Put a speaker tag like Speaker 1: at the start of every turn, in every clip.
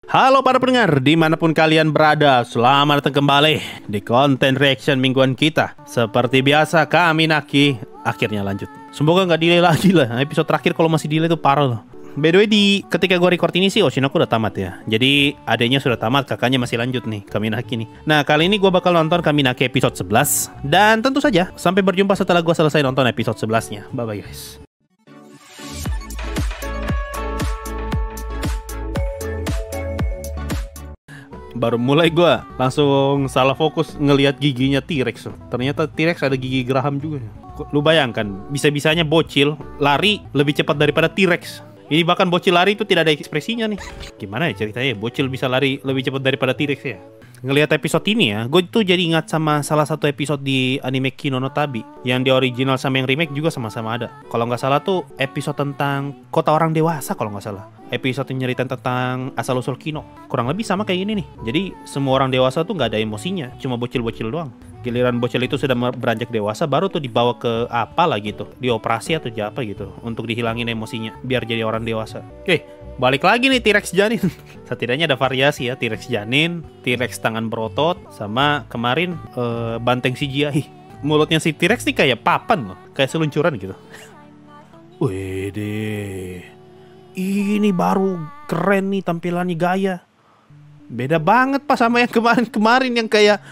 Speaker 1: Halo para pendengar, dimanapun kalian berada, selamat datang kembali di konten reaction mingguan kita. Seperti biasa, kami Naki akhirnya lanjut. Semoga nggak delay lagi lah. Episode terakhir kalau masih delay itu parah loh. By the way, ketika gue record ini sih Oshinoko udah tamat ya. Jadi adanya sudah tamat, kakaknya masih lanjut nih, Kaminaki nih. Nah, kali ini gue bakal nonton Kaminaki episode 11. Dan tentu saja, sampai berjumpa setelah gue selesai nonton episode 11-nya. Bye-bye guys. Baru mulai gue langsung salah fokus ngelihat giginya T-Rex. Ternyata T-Rex ada gigi geraham juga. Lu bayangkan, bisa-bisanya bocil lari lebih cepat daripada T-Rex. Ini bahkan bocil lari itu tidak ada ekspresinya nih. Gimana ya ceritanya bocil bisa lari lebih cepat daripada T-Rex ya? Ngelihat episode ini ya, gue tuh jadi ingat sama salah satu episode di anime Kino no Tabi. Yang di original sama yang remake juga sama-sama ada. Kalau nggak salah tuh episode tentang kota orang dewasa kalau nggak salah. Episode yang nyeritain tentang asal-usul Kino. Kurang lebih sama kayak gini nih. Jadi semua orang dewasa tuh nggak ada emosinya, cuma bocil-bocil doang. Giliran bocil itu sudah beranjak dewasa, baru tuh dibawa ke apa lah gitu, dioperasi atau apa gitu, untuk dihilangin emosinya, biar jadi orang dewasa. Oke, balik lagi nih T-Rex janin. Setidaknya ada variasi ya, T-Rex janin, T-Rex tangan berotot, sama kemarin banteng CGI. Mulutnya si T-Rex nih kayak papan loh, kayak seluncuran gitu. Wede, ini baru keren nih tampilannya, gaya. Beda banget pas sama yang kemarin-kemarin yang kayak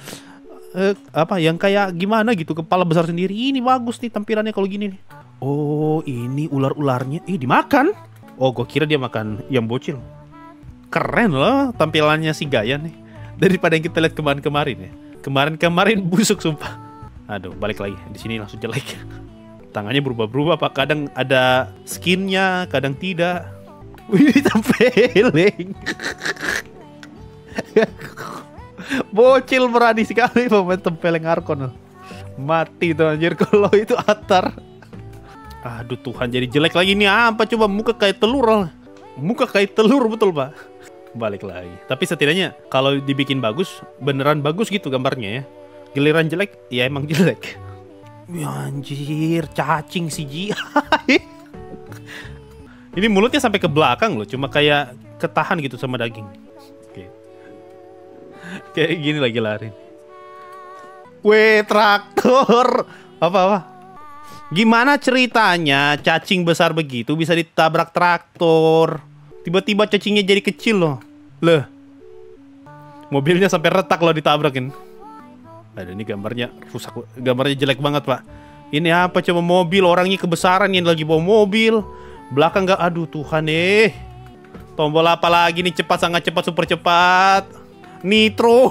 Speaker 1: yang kayak gimana gitu, kepala besar sendiri. Ini bagus nih tampilannya kalau gini nih. Oh, ini ular-ularnya dimakan. Oh, gue kira dia makan yang bocil. Keren loh tampilannya si Gaya nih, daripada yang kita lihat kemarin-kemarin ya. Kemarin-kemarin busuk sumpah. Aduh, balik lagi. Di sini langsung jelek. Tangannya berubah-berubah, Pak. Kadang ada skinnya, kadang tidak. Wih, tempeleng. Bocil berani sekali pemain tempeleng Arkon. Mati tuh anjir kalau itu Atar. Aduh Tuhan, jadi jelek lagi nih. Apa coba, muka kayak telur. Muka kayak telur betul Pak. Balik lagi. Tapi setidaknya kalau dibikin bagus, beneran bagus gitu gambarnya ya. Giliran jelek, ya emang jelek. Ya, anjir, cacing CGI. Ini mulutnya sampai ke belakang loh, cuma kayak ketahan gitu sama daging. Kayak gini lagi lari. Weh, traktor. Apa? Gimana ceritanya cacing besar begitu bisa ditabrak traktor? Tiba-tiba cacingnya jadi kecil loh. Loh. Mobilnya sampai retak loh ditabrakin. Ada ini gambarnya rusak. Gambarnya jelek banget, Pak. Ini apa coba, mobil orangnya kebesaran yang lagi bawa mobil. Belakang nggak, aduh Tuhan Tombol apa lagi nih, cepat, sangat cepat, super cepat. Nitro.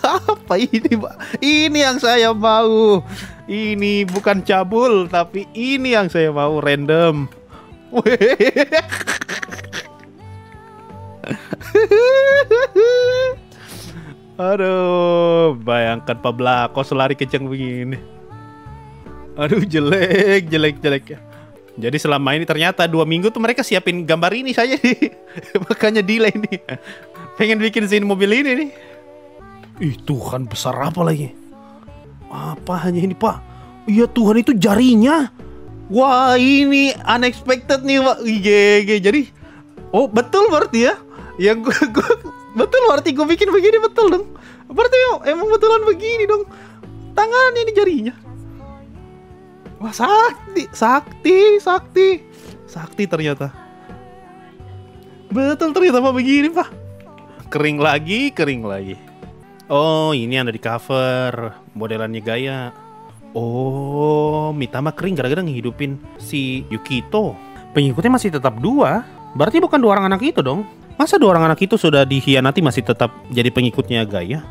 Speaker 1: Apa ini Pak? Ini yang saya mau. Ini bukan cabul, tapi ini yang saya mau, random. Aduh, bayangkan Pak Blakos lari kencang begini. Aduh, jelek ya. Jadi selama ini ternyata 2 minggu tuh mereka siapin gambar ini saja nih. Makanya delay nih. Pengen bikin scene mobil ini nih. Ih Tuhan, besar apa lagi? Apa hanya ini Pak? Iya Tuhan, itu jarinya. Wah, ini unexpected nih Pak. GG. Jadi, oh betul berarti ya. Yang gue betul berarti gue bikin begini, betul dong. Berarti emang betulan begini dong. Tangannya ini jarinya. Wah, sakti ternyata. Betul ternyata Pak, begini Pak. Kering lagi. Oh, ini yang ada di cover modelannya Gaya. Oh, Mitama kering gara-gara ngehidupin si Yukito. Pengikutnya masih tetap 2. Berarti bukan 2 orang anak itu dong. Masa 2 orang anak itu sudah dikhianati masih tetap jadi pengikutnya Gaya?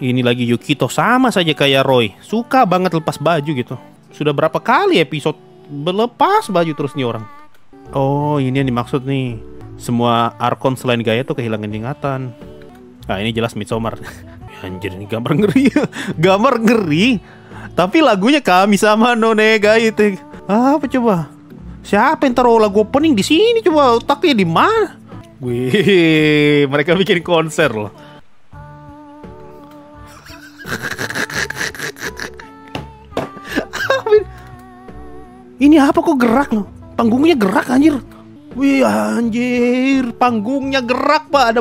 Speaker 1: Ini lagi Yukito, sama saja kayak Roy. Suka banget lepas baju gitu. Sudah berapa kali episode berlepas baju terus nih orang. Oh, ini yang dimaksud nih. Semua Arkon selain Gaya tuh kehilangan ingatan. Nah, ini jelas Midsommar. Anjir, ini gambar ngeri. Gambar ngeri. Tapi lagunya Kami sama None Gaya itu. Apa coba? Siapa yang taruh lagu opening di sini coba? Otaknya di mana? Wih, mereka bikin konser loh. Ini apa kok gerak loh? Panggungnya gerak anjir. Wih anjir, panggungnya gerak Pak.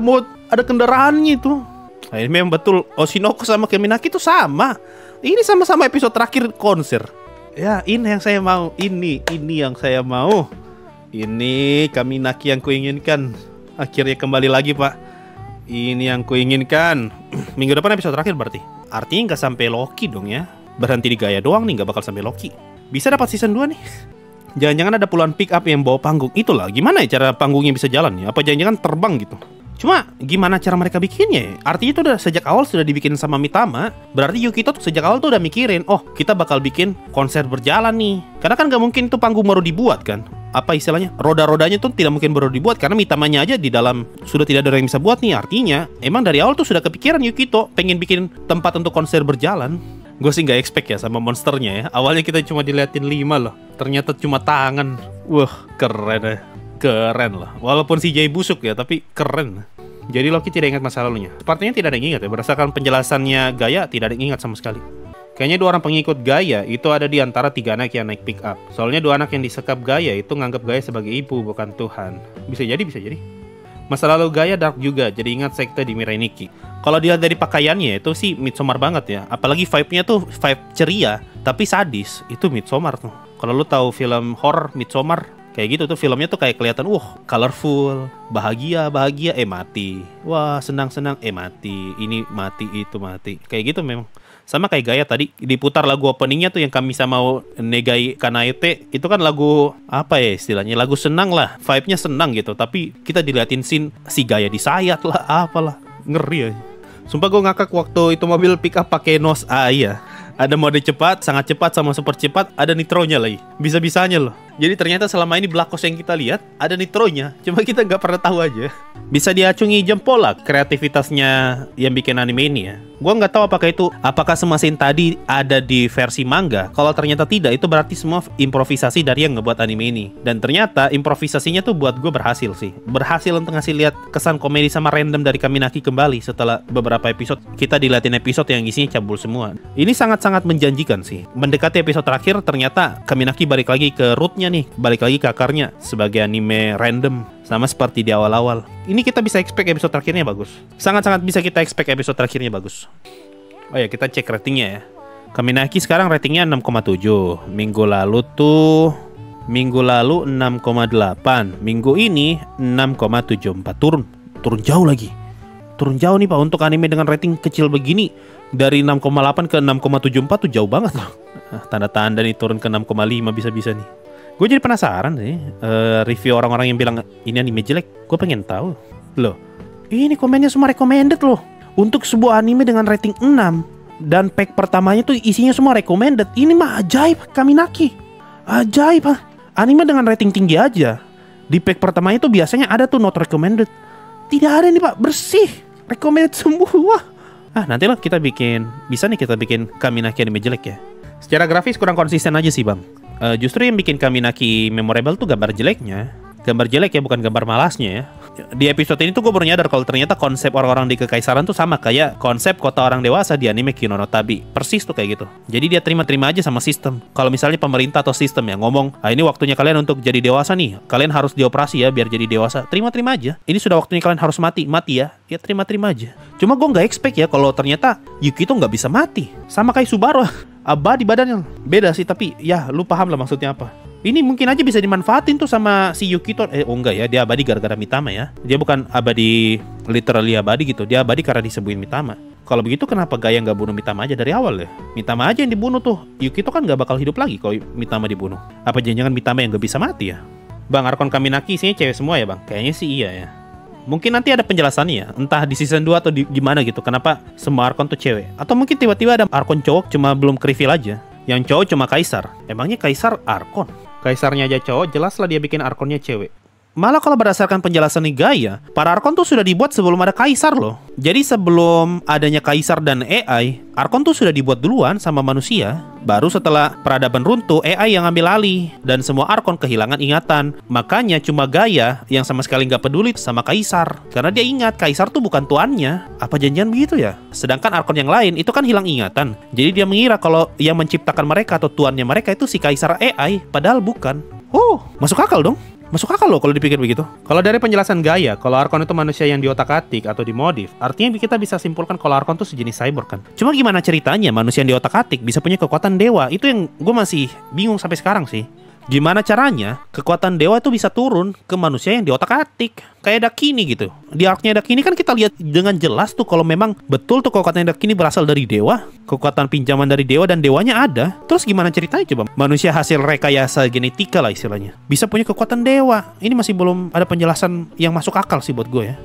Speaker 1: ada kendaraannya itu. Nah, ini memang betul Oshinoko sama Kaminaki itu sama. Ini sama-sama episode terakhir konser. Ya, ini yang saya mau. Ini yang saya mau. Ini Kaminaki yang kuinginkan. Akhirnya kembali lagi, Pak. Ini yang kuinginkan. Minggu depan episode terakhir berarti. Artinya nggak sampai Loki dong ya. Berhenti di Gaia doang nih, nggak bakal sampai Loki. Bisa dapat season 2 nih. Jangan-jangan ada puluhan pick up yang bawa panggung. Itulah, gimana ya cara panggungnya bisa jalan ya? Apa jangan-jangan terbang gitu? Cuma gimana cara mereka bikinnya ya? Artinya itu udah sejak awal sudah dibikin sama Mitama. Berarti Yukito tuh sejak awal tuh udah mikirin, oh kita bakal bikin konser berjalan nih. Karena kan gak mungkin tuh panggung baru dibuat kan. Apa istilahnya? Roda-rodanya tuh tidak mungkin baru dibuat. Karena Mitamanya aja di dalam sudah tidak ada yang bisa buat nih. Artinya emang dari awal tuh sudah kepikiran Yukito pengen bikin tempat untuk konser berjalan. Gue sih gak expect ya sama monsternya ya. Awalnya kita cuma diliatin 5 loh. Ternyata cuma tangan. Wah keren ya. Keren lah. Walaupun CJ busuk ya, tapi keren. Jadi Loki tidak ingat masa lalunya. Sepertinya tidak ada yang ingat ya. Berdasarkan penjelasannya Gaia, tidak ada yang ingat sama sekali. Kayaknya 2 orang pengikut Gaia itu ada di antara 3 anak yang naik pick up. Soalnya 2 anak yang disekap Gaia itu nganggap Gaia sebagai ibu, bukan Tuhan. Bisa jadi, bisa jadi. Masa lalu Gaia dark juga, jadi ingat sekte di Mirai Nikki. Kalau dilihat dari pakaiannya itu sih Midsommar banget ya. Apalagi vibe-nya tuh vibe ceria, tapi sadis. Itu Midsommar tuh. Kalau lu tahu film horror Midsommar, kayak gitu tuh filmnya tuh kayak kelihatan colorful, bahagia, mati. Wah, senang-senang, mati. Ini mati, itu mati. Kayak gitu memang. Sama kayak Gaia tadi diputar lagu openingnya tuh yang kami sama Negai Kanaete. Itu kan lagu apa ya istilahnya? Lagu senang lah, vibe-nya senang gitu. Tapi kita diliatin scene si Gaia disayat lah, apalah. Ngeri aja. Sumpah gue ngakak waktu itu mobil pick up pakai nos. Iya. Ada mode cepat, sangat cepat sama super cepat, ada nitronya lagi. Bisa-bisanya loh. Jadi ternyata selama ini Black Hawk yang kita lihat ada nitronya, cuma kita nggak pernah tahu aja. Bisa diacungi jempol lah kreativitasnya yang bikin anime ini ya. Gua nggak tahu apakah semua scene tadi ada di versi manga. Kalau ternyata tidak, itu berarti semua improvisasi dari yang ngebuat anime ini. Dan ternyata improvisasinya tuh buat gue berhasil sih. Berhasil untuk ngasih lihat kesan komedi sama random dari Kaminaki kembali setelah beberapa episode kita diliatin episode yang isinya cabul semua. Ini sangat-sangat menjanjikan sih. Mendekati episode terakhir ternyata Kaminaki balik lagi ke rootnya nih, balik lagi ke akarnya sebagai anime random. Sama seperti di awal-awal. Ini kita bisa expect episode terakhirnya bagus. Sangat-sangat bisa kita expect episode terakhirnya bagus. Oh ya, kita cek ratingnya ya. Kaminaki sekarang ratingnya 6,7. Minggu lalu 6,8. Minggu ini 6,74. Turun jauh lagi. Turun jauh nih Pak untuk anime dengan rating kecil begini. Dari 6,8 ke 6,74 tuh jauh banget loh. Tanda-tanda nih turun ke 6,5 bisa-bisa nih. Gue jadi penasaran sih review orang-orang yang bilang ini anime jelek. Gue pengen tahu. Loh, ini komennya semua recommended loh. Untuk sebuah anime dengan rating 6 dan pack pertamanya tuh isinya semua recommended. Ini mah ajaib Kaminaki. Ajaib ah. Anime dengan rating tinggi aja. Di pack pertamanya tuh biasanya ada tuh not recommended. Tidak ada nih Pak, bersih. Recommended semua. Nantilah kita bisa nih kita bikin Kaminaki anime jelek ya. Secara grafis kurang konsisten aja sih Bang. Justru yang bikin Kaminaki memorable tuh gambar jeleknya. Gambar jelek ya, bukan gambar malasnya ya. Di episode ini tuh gue baru nyadar kalau ternyata konsep orang-orang di kekaisaran tuh sama kayak konsep kota orang dewasa di anime Kino no Tabi. Persis tuh kayak gitu. Jadi dia terima-terima aja sama sistem. Kalau misalnya pemerintah atau sistem yang ngomong, ini waktunya kalian untuk jadi dewasa nih. Kalian harus dioperasi ya biar jadi dewasa. Terima-terima aja. Ini sudah waktunya kalian harus mati ya. Ya terima-terima aja. Cuma gue nggak expect ya kalau ternyata Yuki tuh nggak bisa mati. Sama kayak Subaru. Abadi badannya. Beda sih tapi ya lu paham lah maksudnya apa. Ini mungkin aja bisa dimanfaatin tuh sama si Yukito. Enggak ya, dia abadi gara-gara Mitama ya. Dia bukan abadi literally abadi gitu. Dia abadi karena disembuhin Mitama. Kalau begitu kenapa Gaia nggak bunuh Mitama aja dari awal ya? Mitama aja yang dibunuh tuh. Yukito kan nggak bakal hidup lagi kalau Mitama dibunuh. Apa jangan-jangan Mitama yang nggak bisa mati ya? Bang, Arkon Kaminaki isinya cewek semua ya Bang? Kayaknya sih iya ya. Mungkin nanti ada penjelasannya ya. Entah di season 2 atau gimana gitu. Kenapa semua Arkon tuh cewek? Atau mungkin tiba-tiba ada Arkon cowok cuma belum ke-reveal aja. Yang cowok cuma Kaisar. Emangnya Kaisar Arkon? Kaisarnya aja cowok, jelas lah dia bikin Arkonnya cewek. Malah kalau berdasarkan penjelasan nih Gaia, para Arkon tuh sudah dibuat sebelum ada Kaisar loh. Jadi sebelum adanya Kaisar dan AI, Arkon tuh sudah dibuat duluan sama manusia. Baru setelah peradaban runtuh, AI yang ambil alih. Dan semua Arkon kehilangan ingatan. Makanya cuma Gaia yang sama sekali nggak peduli sama Kaisar. Karena dia ingat Kaisar tuh bukan tuannya. Apa janjian begitu ya? Sedangkan Arkon yang lain itu kan hilang ingatan. Jadi dia mengira kalau yang menciptakan mereka atau tuannya mereka itu si Kaisar AI. Padahal bukan. Masuk akal dong. Masuk akal loh kalau dipikir begitu. Kalau dari penjelasan Gaia, kalau Archon itu manusia yang diotak-atik atau dimodif, artinya kita bisa simpulkan kalau Archon itu sejenis cyborg kan. Cuma gimana ceritanya manusia yang diotak-atik bisa punya kekuatan dewa? Itu yang gue masih bingung sampai sekarang sih. Gimana caranya kekuatan dewa itu bisa turun ke manusia yang diotak-atik? Kayak Dakini gitu. Di arc-nya Dakini kan kita lihat dengan jelas tuh kalau memang betul tuh kekuatan Dakini berasal dari dewa, kekuatan pinjaman dari dewa dan dewanya ada. Terus gimana ceritanya coba? Manusia hasil rekayasa genetika lah istilahnya, bisa punya kekuatan dewa. Ini masih belum ada penjelasan yang masuk akal sih buat gue ya.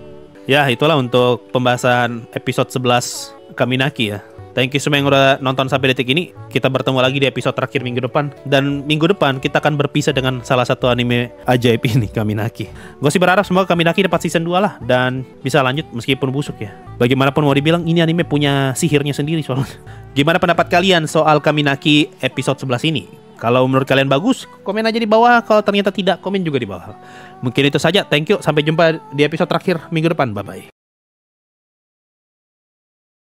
Speaker 1: Ya itulah untuk pembahasan episode 11 Kaminaki ya. Thank you semua yang udah nonton sampai detik ini. Kita bertemu lagi di episode terakhir minggu depan. Dan minggu depan kita akan berpisah dengan salah satu anime ajaib ini, Kaminaki. Gue sih berharap semoga Kaminaki dapat season 2 lah. Dan bisa lanjut meskipun busuk ya. Bagaimanapun mau dibilang, ini anime punya sihirnya sendiri soalnya. Gimana pendapat kalian soal Kaminaki episode 11 ini? Kalau menurut kalian bagus, komen aja di bawah. Kalau ternyata tidak, komen juga di bawah. Mungkin itu saja. Thank you. Sampai jumpa di episode terakhir minggu depan. Bye-bye.